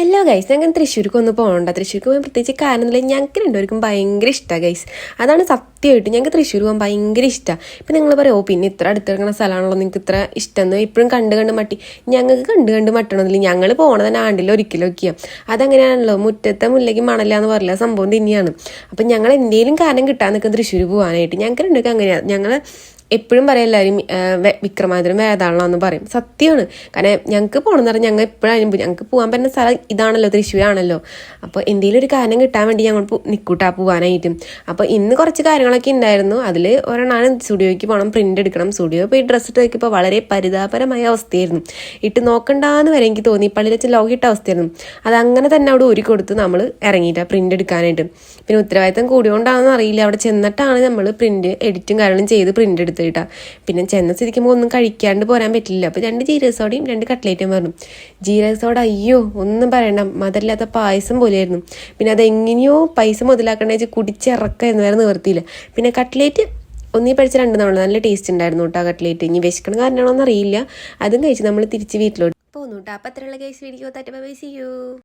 Hello guys, ഞങ്ങൾ തൃശ്ശൂർക്ക് ഒന്ന് പോകണ്ട. തൃശ്ശൂർക്ക് പോകാൻ പ്രത്യേകിച്ച് കാരണം ഞങ്ങൾക്ക് രണ്ടുപേർക്കും ഭയങ്കര ഇഷ്ടമാണ് ഗൈസ്. അതാണ് സത്യമായിട്ട് ഞങ്ങൾക്ക് തൃശ്ശൂർ പോകാൻ ഭയങ്കര ഇഷ്ടമാണ്. ഇപ്പം നിങ്ങൾ പറയുമോ പിന്നെ ഇത്ര അടുത്തിറങ്ങുന്ന സ്ഥലമാണല്ലോ നിങ്ങൾക്ക് ഇത്ര ഇഷ്ടമെന്ന്. ഇപ്പോഴും കണ്ട് മട്ടി. ഞങ്ങൾക്ക് കണ്ട് മട്ടണമെന്നില്ല. ഞങ്ങൾ പോകണത് തന്നെ ആണ്ടിൽ ഒരിക്കലൊക്കെയാണ്. അതങ്ങനെയാണല്ലോ, മുറ്റത്തെ മുല്ലയ്ക്ക് മണല്ല എന്ന് പറയില്ല, സംഭവം തന്നെയാണ്. അപ്പം ഞങ്ങൾ എന്തെങ്കിലും കാരണം കിട്ടാൻ നിൽക്കും തൃശ്ശൂർ പോകാനായിട്ട്. ഞങ്ങൾക്ക് രണ്ടുപേർക്ക് അങ്ങനെയാണ്. ഞങ്ങൾ എപ്പോഴും പറയും എല്ലാവരും വിക്രമാദിത്യം വേതാളമെന്ന് പറയും. സത്യമാണ്. കാരണം ഞങ്ങൾക്ക് പോകണമെന്ന് പറഞ്ഞാൽ ഞങ്ങൾ എപ്പോഴും ഞങ്ങൾക്ക് പോകാൻ പറ്റുന്ന സ്ഥലം ഇതാണല്ലോ, തൃശ്ശൂരാണല്ലോ. അപ്പോൾ എന്തെങ്കിലും ഒരു കാര്യം കിട്ടാൻ വേണ്ടി ഞങ്ങൾ നിൽക്കൂട്ടാ പോകാനായിട്ടും. അപ്പോൾ ഇന്ന് കുറച്ച് കാര്യങ്ങളൊക്കെ ഉണ്ടായിരുന്നു. അതിൽ ഒരെണ്ണമാണ് സ്റ്റുഡിയോയ്ക്ക് പോകണം, പ്രിൻ്റ് എടുക്കണം. സ്റ്റുഡിയോ പോയി ഡ്രസ്സ് ഇട്ട് നോക്കിയപ്പോൾ വളരെ പരിതാപരമായ അവസ്ഥയായിരുന്നു. ഇട്ട് നോക്കണ്ടാന്ന് വരെ എനിക്ക് തോന്നി. പള്ളിയിൽ വെച്ച് ലോകിട്ട അവസ്ഥയായിരുന്നു. അതങ്ങനെ തന്നെ അവിടെ ഒരുക്കി കൊടുത്ത് നമ്മൾ ഇറങ്ങിയിട്ടാണ് പ്രിൻ്റ് എടുക്കാനായിട്ട്. പിന്നെ ഉത്തരവാദിത്തം കൂടിയോണ്ടാണെന്ന് അറിയില്ല, അവിടെ ചെന്നിട്ടാണ് നമ്മൾ പ്രിൻ്റ് എഡിറ്റും കാര്യങ്ങളും ചെയ്ത് പ്രിൻ്റ് എടുത്ത് കേട്ടാ. പിന്നെ ചെന്ന സ്ഥിതിക്കുമ്പോൾ ഒന്നും കഴിക്കാണ്ട് പോരാൻ പറ്റില്ല. അപ്പോൾ 2 ജീരകസോടയും 2 കട്ട്ലേറ്റും പറഞ്ഞു. ജീരകസോട അയ്യോ ഒന്നും പറയണ്ട, മധുരമില്ലാത്ത പായസം പോലെയായിരുന്നു. പിന്നെ അതെങ്ങനെയോ പൈസ മുതലാക്കണ വെച്ച് കുടിച്ചിറക്കായിരുന്നു, വേറെ നിവർത്തിയില്ല. പിന്നെ കട്ട്ലേറ്റ് ഒന്നീ പഠിച്ച 2 തവണ നല്ല ടേസ്റ്റ് ഉണ്ടായിരുന്നു കേട്ടോ കട്ട്ലേറ്റ്. ഇനി വിശക്കണ കാരണമാണോന്ന് അറിയില്ല. അതും കഴിച്ച് നമ്മൾ തിരിച്ച് വീട്ടിലോട്ട് പോന്നു കേട്ടോ. അപ്പം അത്രയുള്ള case video. Bye, see U.